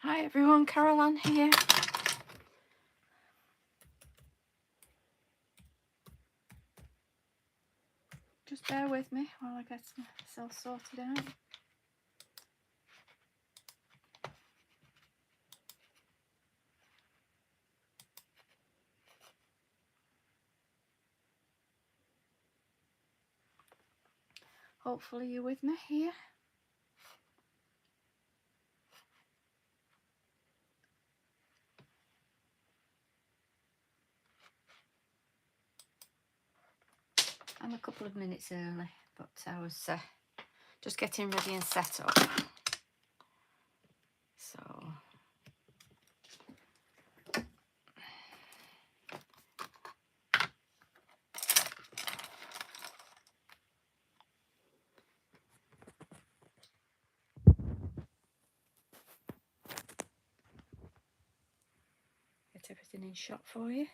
Hi everyone, CarolAnn here. Just bear with me while I get myself sorted out. Hopefully you're with me here. I'm a couple of minutes early, but I was just getting ready and set up. So get everything in shot for you.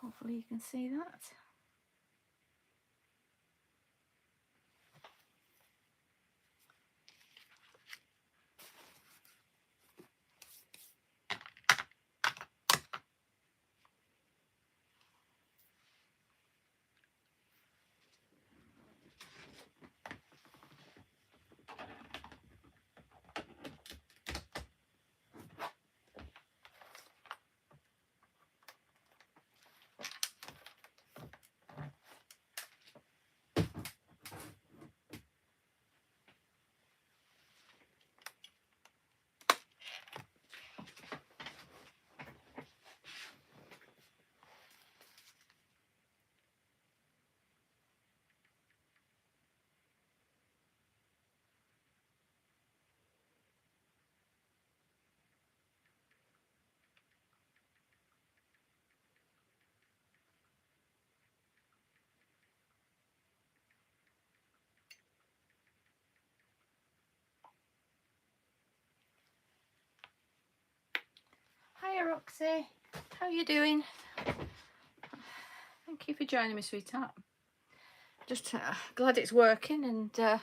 Hopefully you can see that. Hiya Roxy, how are you doing? Thank you for joining me, sweetheart. Just glad it's working and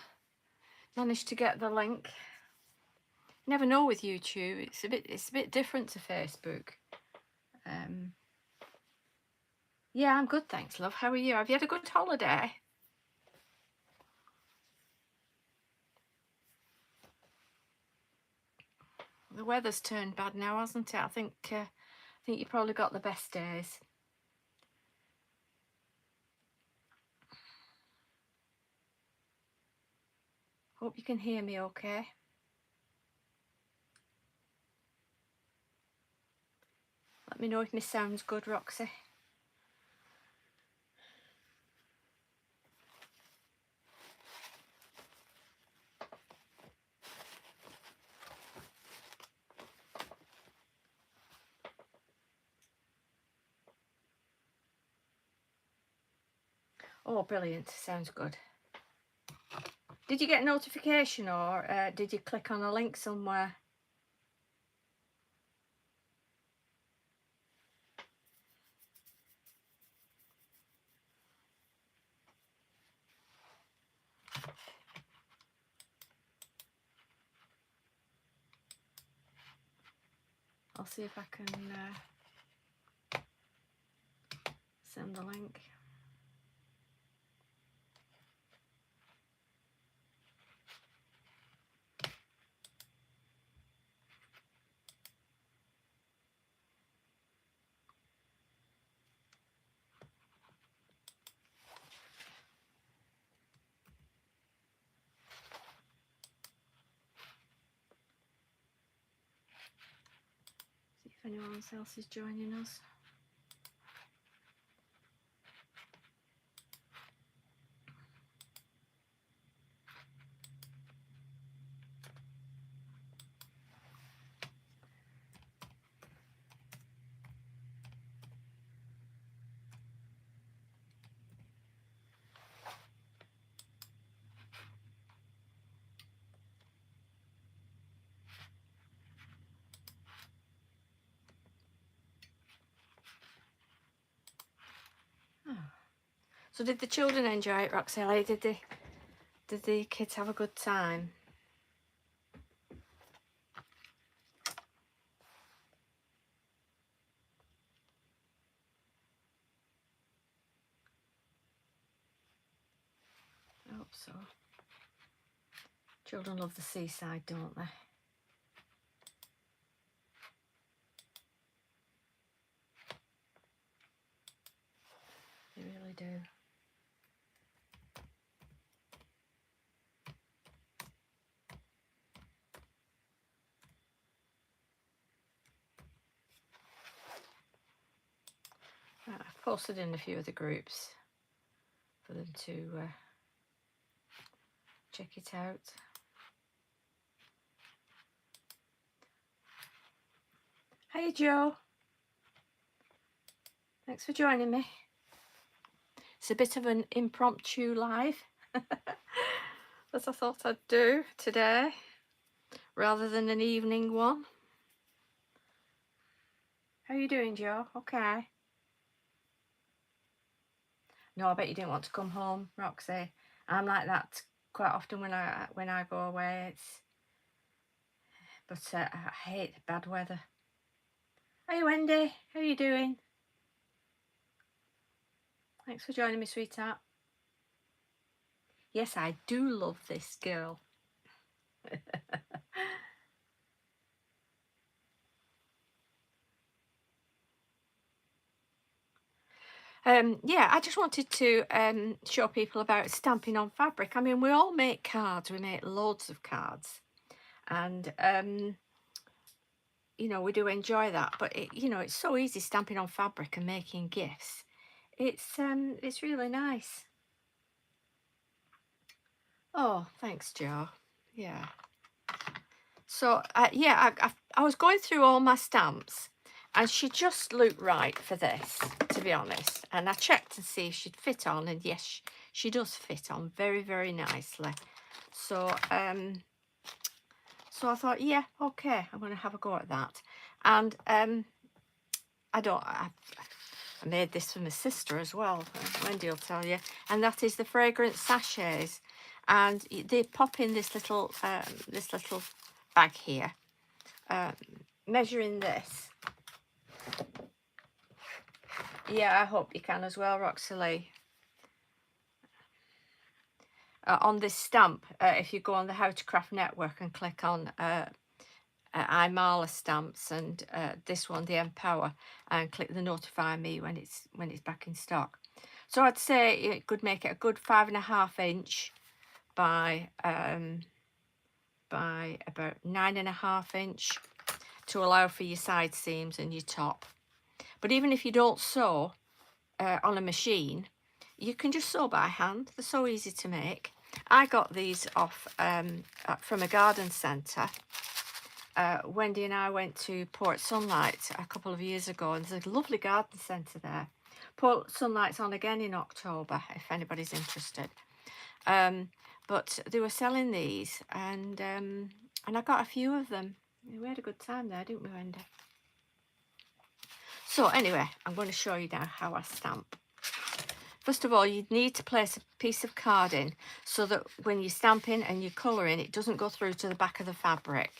managed to get the link. Never know with YouTube, it's a bit different to Facebook. Yeah, I'm good, thanks, love. How are you? Have you had a good holiday? The weather's turned bad now, hasn't it? I think you probably got the best days. Hope you can hear me okay. Let me know if my sound's good, Roxy. Oh, brilliant. Sounds good. Did you get a notification or did you click on a link somewhere? I'll see if I can send the link. See if anyone else is joining us. So did the children enjoy it, Roxelli? Did the kids have a good time? I hope so. Children love the seaside, don't they? They really do. Right, I've posted in a few of the groups for them to check it out. Hey Joe, thanks for joining me. It's a bit of an impromptu live, as I thought I'd do today, rather than an evening one. How are you doing, Joe? Okay. No, I bet you didn't want to come home, Roxy. I'm like that quite often when I go away. But I hate the bad weather. Hey Wendy, how are you doing? Thanks for joining me, sweetheart. Yes, I do love this girl. Yeah, I just wanted to show people about stamping on fabric. I mean, we all make cards. We make loads of cards. And, you know, we do enjoy that. But, you know, it's so easy stamping on fabric and making gifts. It's really nice. Oh, thanks, Joe. Yeah. So, yeah, I was going through all my stamps and she just looked right for this, to be honest. And I checked to see if she'd fit on, and yes, she does fit on very, very nicely. So, so I thought, yeah, okay, I'm going to have a go at that. And I made this for my sister as well. Wendy will tell you. And that is the fragrance sachets. And they pop in this little bag here. Measuring this. Yeah, I hope you can as well, Roxelli. On this stamp, if you go on the How to Craft Network and click on iMala stamps and this one, the Empower, and click the Notify Me when it's back in stock. So I'd say it could make it a good 5.5 inch by about 9.5 inch to allow for your side seams and your top. But even if you don't sew on a machine, you can just sew by hand. They're so easy to make. I got these off from a garden centre. Wendy and I went to Port Sunlight a couple of years ago, and there's a lovely garden centre there. Port Sunlight's on again in October, if anybody's interested. But they were selling these, and I got a few of them. We had a good time there, didn't we, Wendy? So anyway, I'm going to show you now how I stamp. First of all, you need to place a piece of card in so that when you're stamping and you're colouring, it doesn't go through to the back of the fabric.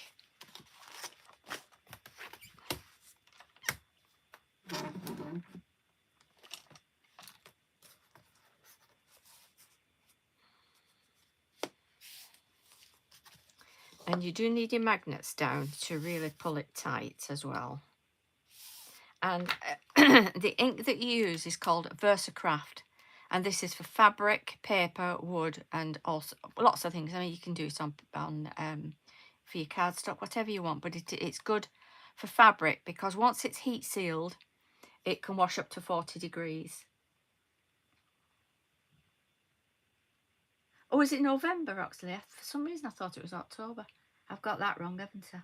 And you do need your magnets down to really pull it tight as well. And the ink that you use is called VersaCraft. And this is for fabric, paper, wood, and also lots of things. I mean, you can do it on for your cardstock, whatever you want. But it's good for fabric because once it's heat sealed, it can wash up to 40 degrees. Oh, is it November, Roxley? For some reason, I thought it was October. I've got that wrong, haven't I?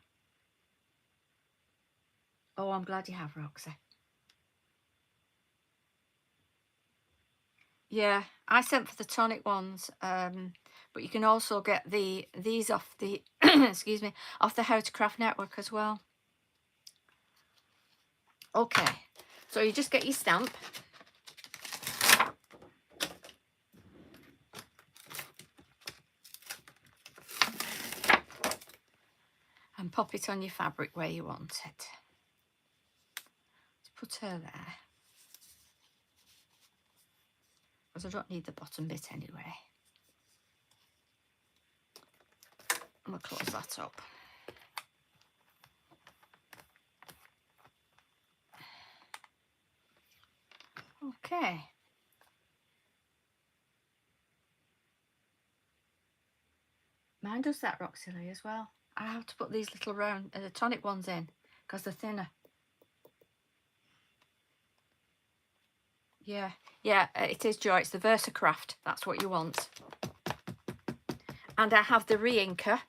Oh, I'm glad you have, Roxy. Yeah, I sent for the tonic ones, but you can also get these off the excuse me, off the How to Craft Network as well. Okay, so you just get your stamp. and pop it on your fabric where you want it. Let's put her there, because I don't need the bottom bit anyway. I'm going to close that up. Okay. Mine does that, Roxy as well. I have to put these little round tonic ones in because they're thinner. Yeah, it is, Joy. It's the Versacraft. That's what you want. And I have the re-inker.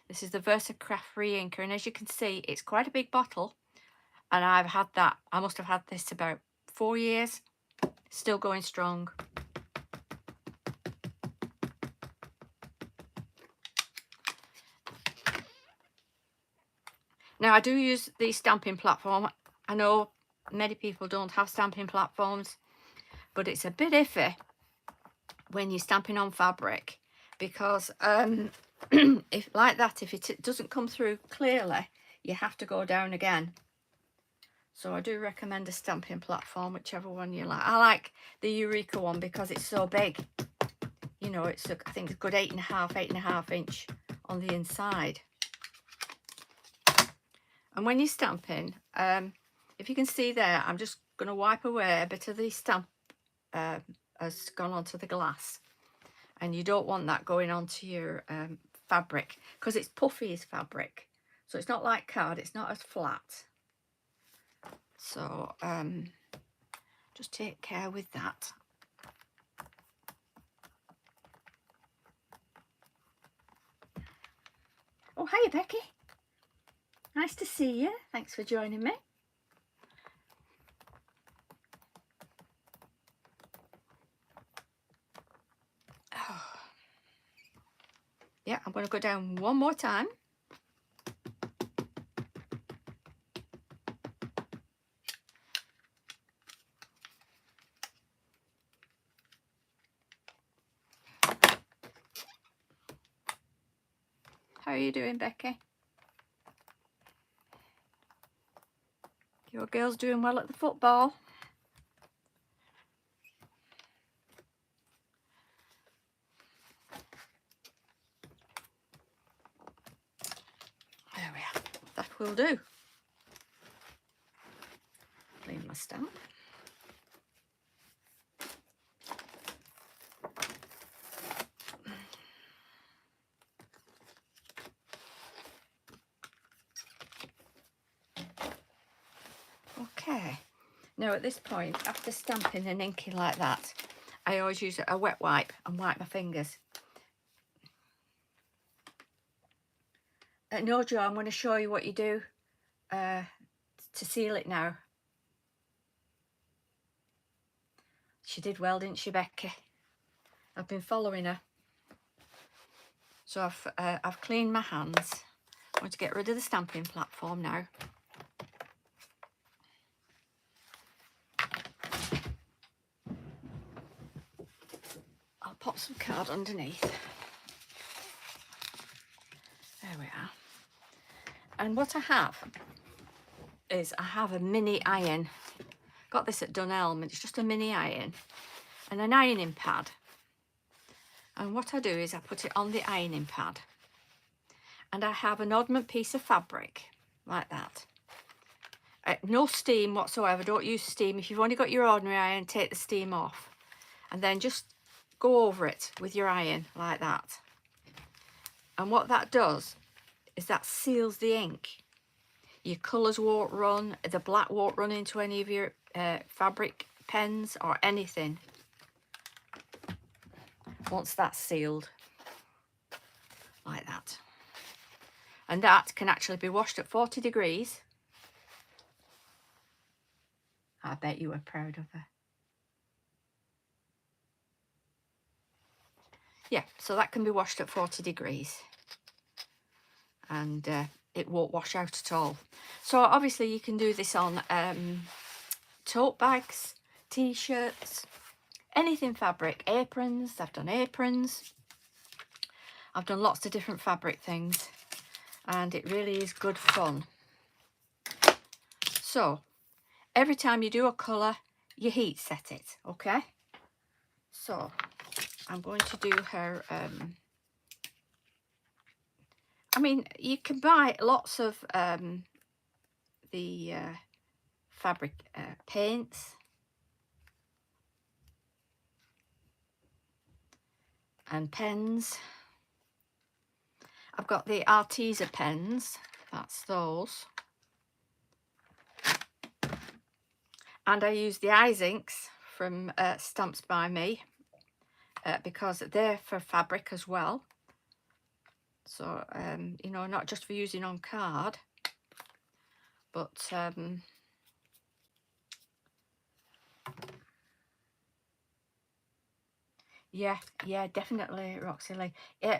This is the Versacraft re-inker, and as you can see, it's quite a big bottle. And I've had that. I must have had this about 4 years. Still going strong. Now, I do use the stamping platform. I know many people don't have stamping platforms, but it's a bit iffy when you're stamping on fabric, because if like that, if it doesn't come through clearly, you have to go down again. So I do recommend a stamping platform, whichever one you like. I like the Eureka one because it's so big. You know, it's I think it's a good 8.5 inch on the inside. And when you're stamping, if you can see there, I'm just going to wipe away a bit of the stamp has gone onto the glass, and you don't want that going onto your fabric, because it's puffy as fabric, so it's not like card, it's not as flat. So just take care with that. Oh, hiya, Becky. Nice to see you. Thanks for joining me. Oh. Yeah, I'm going to go down one more time. How are you doing, Becky? Your girl's doing well at the football. There we are. That will do. Clean my stamp. Okay. Now at this point, after stamping and inking like that, I always use a wet wipe and wipe my fingers. No, Joe, I'm going to show you what you do to seal it now. She did well, didn't she, Becky? I've been following her. So I've cleaned my hands. I'm going to get rid of the stamping platform now. I'll pop some card underneath. There we are. And what I have is I have a mini iron. Got this at Dunelm, and it's just a mini iron and an ironing pad. And what I do is I put it on the ironing pad, and I have an oddment piece of fabric like that. No steam whatsoever. Don't use steam. If you've only got your ordinary iron, take the steam off, and then just go over it with your iron like that. And what that does is that seals the ink. Your colours won't run, the black won't run into any of your fabric pens or anything once that's sealed like that. And that can actually be washed at 40 degrees. I bet you were proud of her. Yeah, so that can be washed at 40 degrees. And it won't wash out at all. So obviously you can do this on tote bags, t-shirts, anything fabric, aprons. I've done aprons. I've done lots of different fabric things. and it really is good fun. So every time you do a colour, you heat set it, okay? So I'm going to do her, I mean, you can buy lots of the fabric paints and pens. I've got the Arteza pens, that's those. And I use the Eyes Inks from Stamps by Me because they're for fabric as well. So, you know, not just for using on card, but yeah, definitely, Roxy Lee.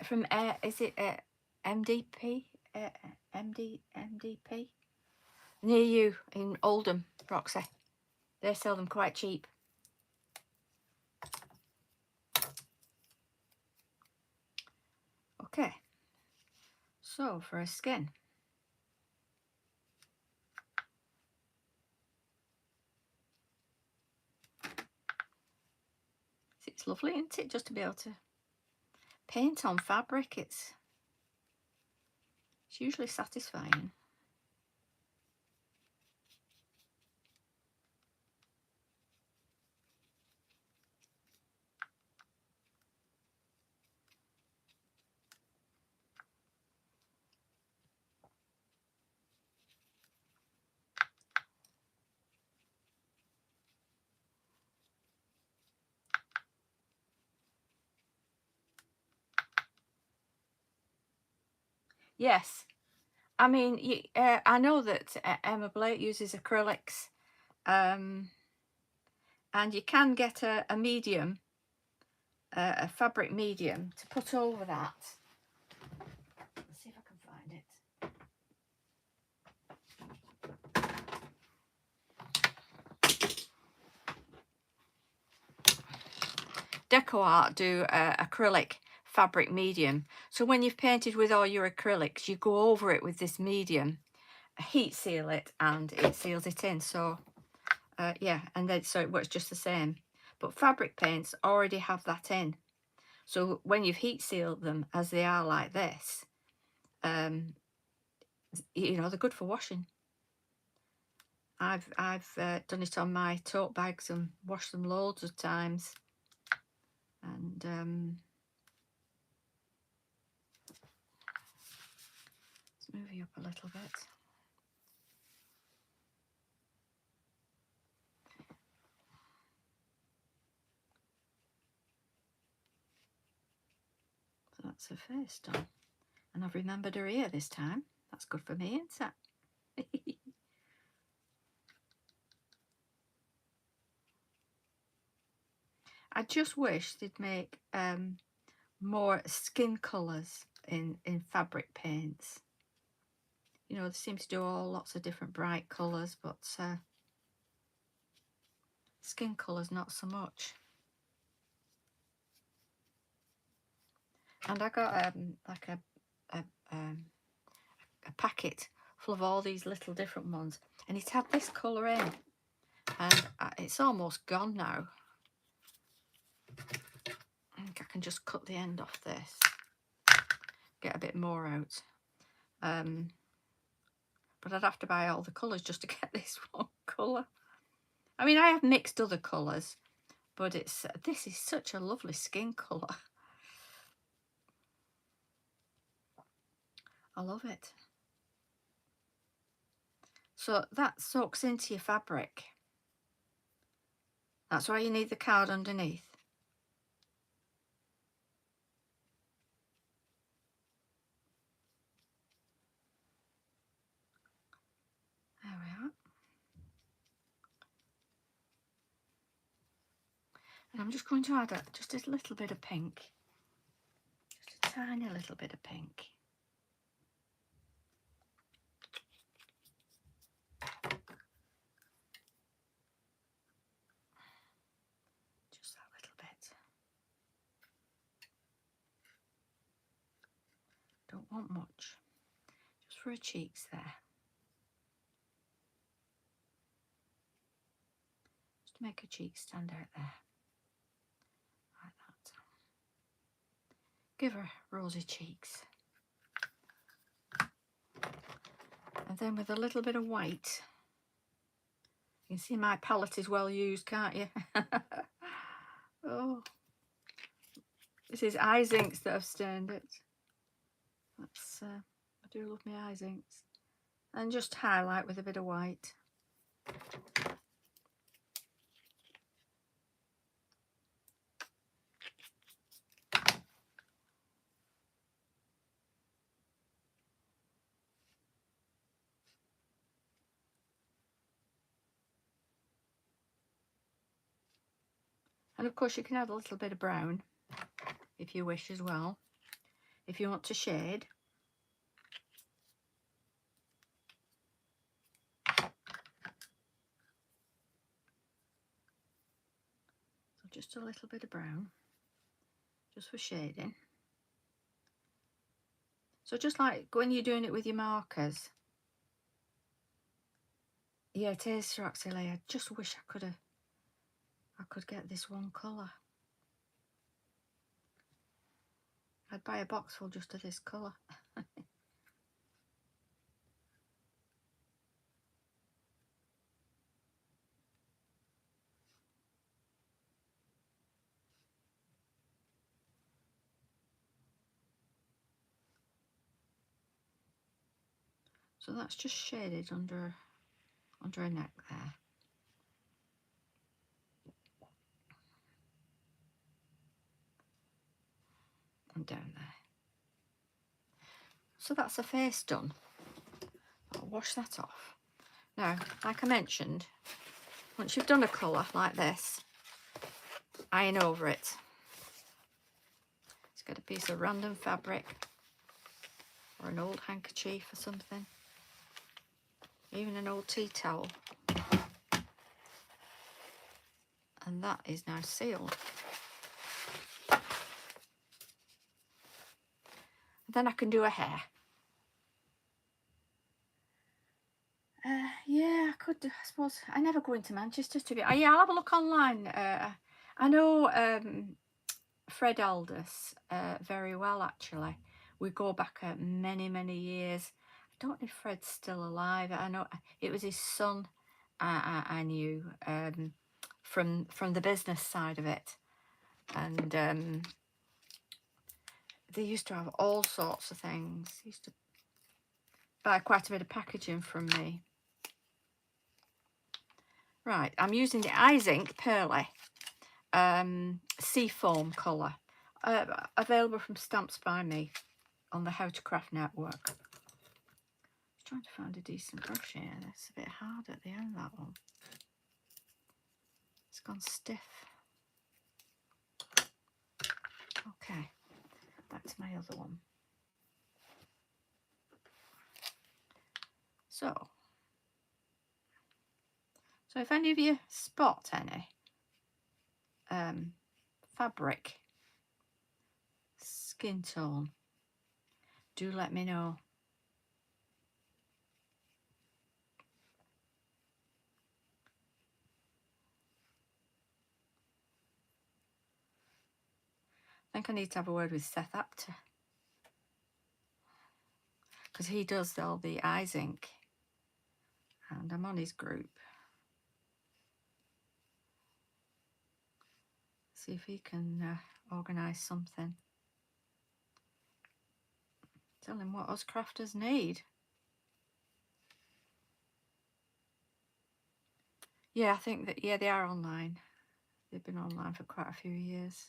From, is it MDP? MDP? Near you in Oldham, Roxy. They sell them quite cheap. Okay, so for a skin. It's lovely, isn't it, just to be able to paint on fabric. It's usually satisfying. Yes, I mean, I know that Emma Blake uses acrylics, and you can get a medium, a fabric medium to put over that. Let's see if I can find it. Deco Art do acrylic fabric medium. So when you've painted with all your acrylics, you go over it with this medium, heat seal it, and it seals it in. So yeah, and then so it works just the same. But fabric paints already have that in. So when you've heat sealed them as they are like this, you know, they're good for washing. I've done it on my tote bags and washed them loads of times. And let's move you up a little bit. So that's her face done. And I've remembered her ear this time. That's good for me, isn't it? I just wish they'd make more skin colours in fabric paints. You know, they seem to do all lots of different bright colours, but skin colours not so much. And I got like a packet full of all these little different ones, and it had this colour in, and it's almost gone now. I think I can just cut the end off this, get a bit more out. But I'd have to buy all the colours just to get this one colour. I mean, I have mixed other colours, but this is such a lovely skin colour. I love it. So that soaks into your fabric. That's why you need the card underneath. There we are. And I'm just going to add just a little bit of pink. Just a tiny little bit of pink. Just that little bit. Don't want much. for her cheeks there. Just to make her cheeks stand out there. Like that. Give her rosy cheeks. And then with a little bit of white, you can see my palette is well used, can't you? Oh, this is eyes inks that have stained it. That's I do love my eyes inks. And just highlight with a bit of white. And of course you can add a little bit of brown if you wish as well, if you want to shade. So just a little bit of brown, just for shading. So just like when you're doing it with your markers. Yeah, it is, Roxy. I just wish I could get this one colour. I'd buy a box full just of this colour. So that's just shaded under her neck there. And down there. So that's the face done. I'll wash that off. Now, like I mentioned, once you've done a colour like this, iron over it. Just get a piece of random fabric or an old handkerchief or something, even an old tea towel, and that is now sealed. Then I can do a hair. Yeah, I could. I suppose I never go into Manchester to get. Yeah, I'll have a look online. I know Fred Aldous very well, actually. We go back many years. I don't know if Fred's still alive. I know it was his son. I knew from the business side of it, and they used to have all sorts of things. He used to buy quite a bit of packaging from me. Right, I'm using the Eyes Ink Pearly Seafoam colour, available from Stamps by Me on the How to Craft Network. I'm trying to find a decent brush here. That's a bit hard at the end, that one. It's gone stiff. Okay, back to my other one. So if any of you spot any fabric, skin tone, do let me know. I think I need to have a word with Seth Apter, because he does all the Eyes Ink, and I'm on his group. See if he can organise something. Tell him what us crafters need. Yeah, I think that, yeah, they are online. They've been online for quite a few years.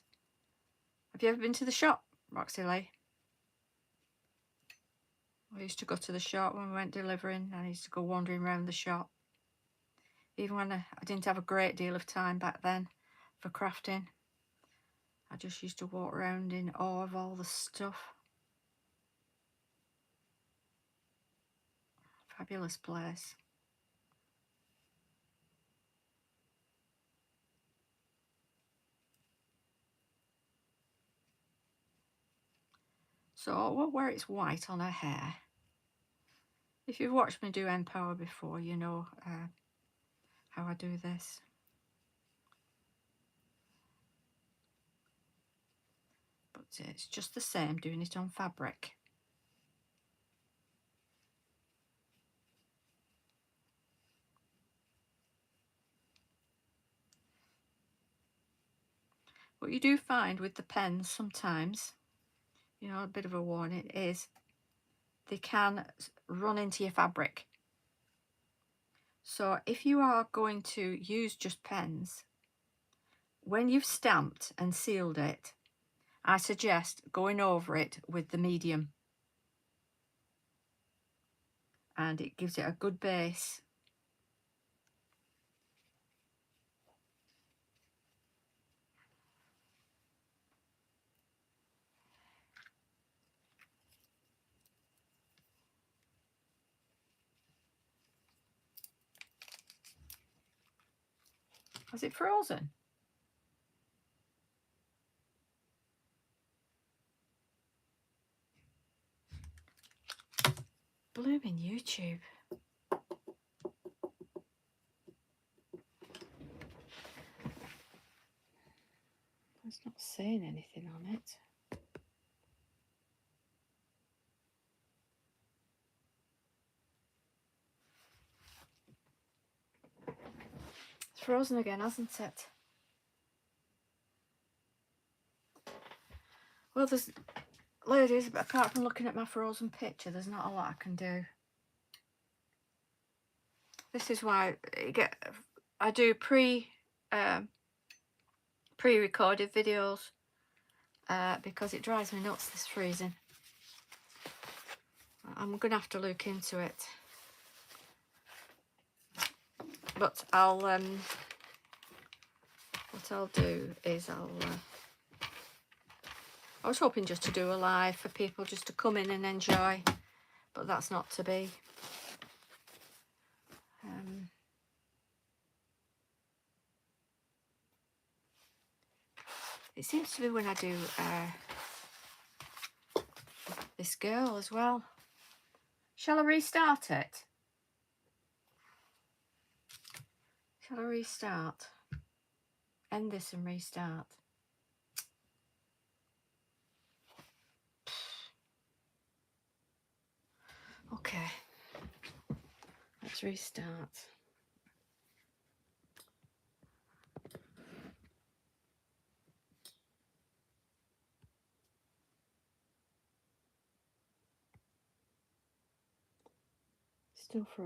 Have you ever been to the shop, Roxy Lee? I used to go to the shop when we went delivering. I used to go wandering around the shop. Even when I didn't have a great deal of time back then for crafting, I just used to walk around in awe of all the stuff. Fabulous place. So where it's white on her hair, If you've watched me do Empower before, you know how I do this. But it's just the same doing it on fabric. What you do find with the pens sometimes, you know, a bit of a warning, is they can run into your fabric. So if you are going to use just pens, when you've stamped and sealed it, I suggest going over it with the medium, and it gives it a good base. Has it frozen? Blooming YouTube. It's not saying anything on it. It's frozen again, hasn't it? Well, there's, ladies, but apart from looking at my frozen picture, there's not a lot I can do. This is why I do pre-recorded videos, because it drives me nuts, this freezing. I'm gonna have to look into it, but what I'll do is I was hoping just to do a live for people just to come in and enjoy, but that's not to be. It seems to be when I do this girl as well. Shall I restart it? Shall I restart? End this and restart. Okay, let's restart. Still frozen.